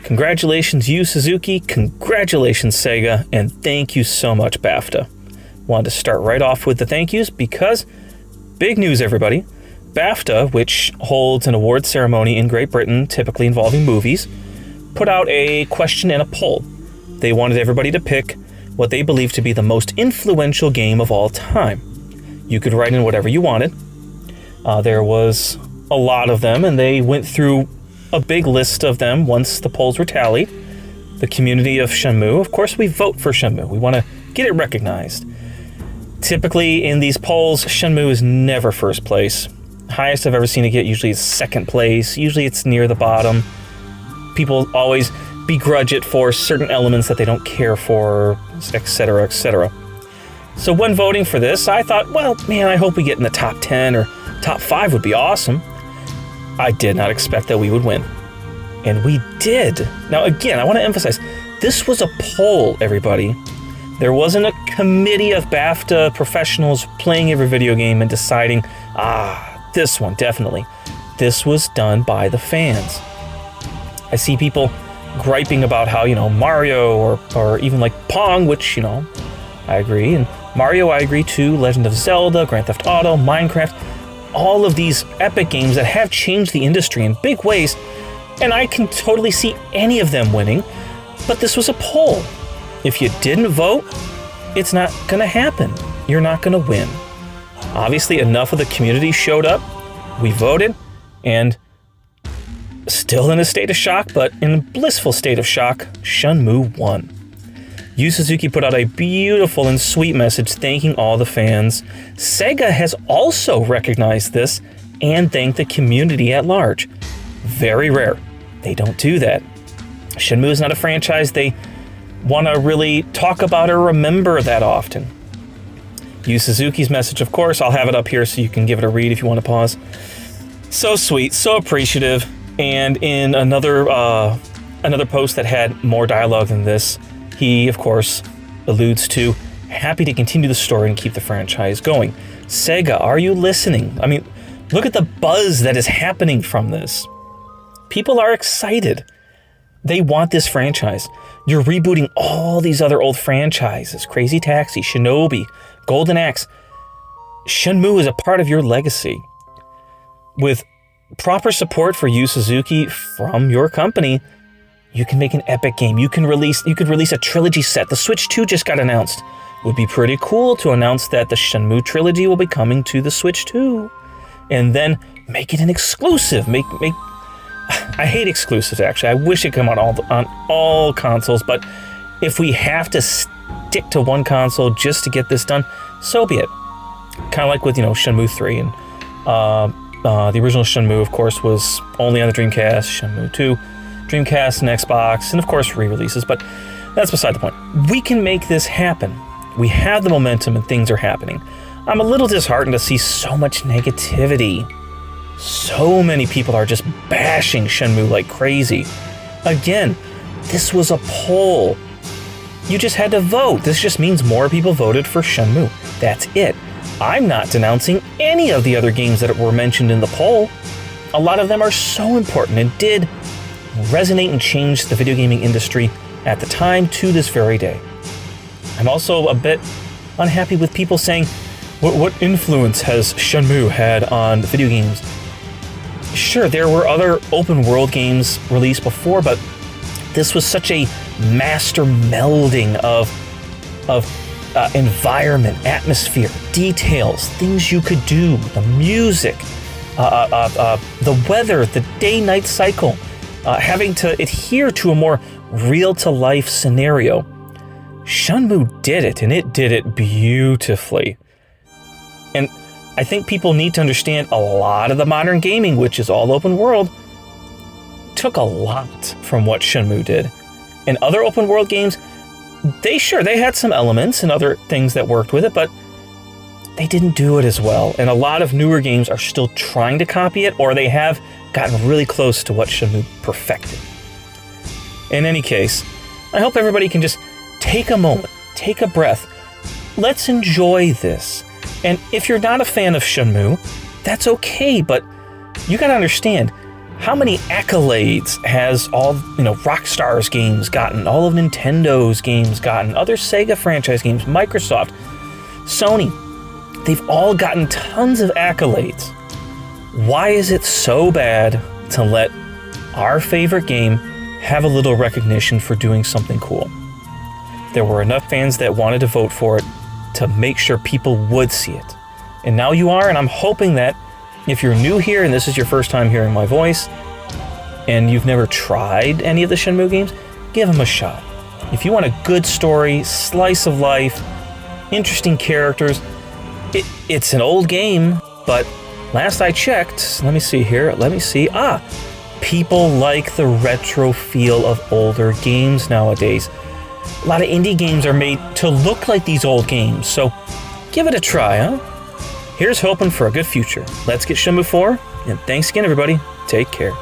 Congratulations, Yu Suzuki. Congratulations, Sega. And thank you so much, BAFTA. Wanted to start right off with the thank yous because big news, everybody. BAFTA, which holds an award ceremony in Great Britain, typically involving movies, put out a question and a poll. They wanted everybody to pick what they believe to be the most influential game of all time. You could write in whatever you wanted. There was a lot of them, and they went through a big list of them once the polls were tallied. The community of Shenmue, of course, we vote for Shenmue. We want to get it recognized. Typically, in these polls, Shenmue is never first place. Highest I've ever seen it get usually is second place. Usually it's near the bottom. People always begrudge it for certain elements that they don't care for, etc., etc. So when voting for this, I thought, well, man, I hope we get in the top 10 or top 5 would be awesome. I did not expect that we would win. And we did. Now, again, I want to emphasize, this was a poll, everybody. There wasn't a committee of BAFTA professionals playing every video game and deciding, this one, definitely. This was done by the fans. I see people griping about how, Mario or even like Pong, which, I agree. And Mario, I agree too. Legend of Zelda, Grand Theft Auto, Minecraft. All of these epic games that have changed the industry in big ways. And I can totally see any of them winning. But this was a poll. If you didn't vote, it's not going to happen. You're not going to win. Obviously, enough of the community showed up. We voted, and still in a state of shock, but in a blissful state of shock, Shenmue won. Yu Suzuki put out a beautiful and sweet message thanking all the fans. Sega has also recognized this and thanked the community at large. Very rare. They don't do that. Shenmue is not a franchise they want to really talk about or remember that often. Yu Suzuki's message, of course, I'll have it up here so you can give it a read if you want to pause. So sweet, so appreciative, and in another post that had more dialogue than this, he, of course, alludes to happy to continue the story and keep the franchise going. Sega, are you listening? I mean, look at the buzz that is happening from this. People are excited. They want this franchise. You're rebooting all these other old franchises. Crazy Taxi, Shinobi, Golden Axe. Shenmue is a part of your legacy. With proper support for Yu Suzuki from your company, you can make an epic game. You could release a trilogy set. The Switch 2 just got announced. It would be pretty cool to announce that the Shenmue trilogy will be coming to the Switch 2. And then make it an exclusive. I hate exclusives, actually. I wish it could come out on all consoles, but if we have to stick to one console just to get this done, so be it. Kind of like with, Shenmue 3. And the original Shenmue, of course, was only on the Dreamcast. Shenmue 2, Dreamcast and Xbox, and of course re-releases, but that's beside the point. We can make this happen. We have the momentum and things are happening. I'm a little disheartened to see so much negativity. So many people are just bashing Shenmue like crazy. Again, this was a poll. You just had to vote. This just means more people voted for Shenmue. That's it. I'm not denouncing any of the other games that were mentioned in the poll. A lot of them are so important and did resonate and change the video gaming industry at the time to this very day. I'm also a bit unhappy with people saying, what influence has Shenmue had on video games? Sure, there were other open world games released before, but this was such a master melding of environment, atmosphere, details, things you could do, the music, the weather, the day-night cycle, having to adhere to a more real-to-life scenario. Shenmue did it, and it did it beautifully. And I think people need to understand a lot of the modern gaming, which is all open world, took a lot from what Shenmue did. And other open world games, they had some elements and other things that worked with it, but they didn't do it as well. And a lot of newer games are still trying to copy it, or they have gotten really close to what Shenmue perfected. In any case, I hope everybody can just take a moment, take a breath. Let's enjoy this. And if you're not a fan of Shenmue, that's okay, but you gotta understand, How many accolades has all, Rockstar's games gotten, all of Nintendo's games gotten, other Sega franchise games, Microsoft, Sony? They've all gotten tons of accolades. Why is it so bad to let our favorite game have a little recognition for doing something cool? There were enough fans that wanted to vote for it to make sure people would see it. And now you are, and I'm hoping that if you're new here and this is your first time hearing my voice, and you've never tried any of the Shenmue games, give them a shot. If you want a good story, slice of life, interesting characters, it's an old game, but last I checked, let me see. People like the retro feel of older games nowadays. A lot of indie games are made to look like these old games, so give it a try, huh? Here's hoping for a good future. Let's get Shenmue 4, and thanks again, everybody. Take care.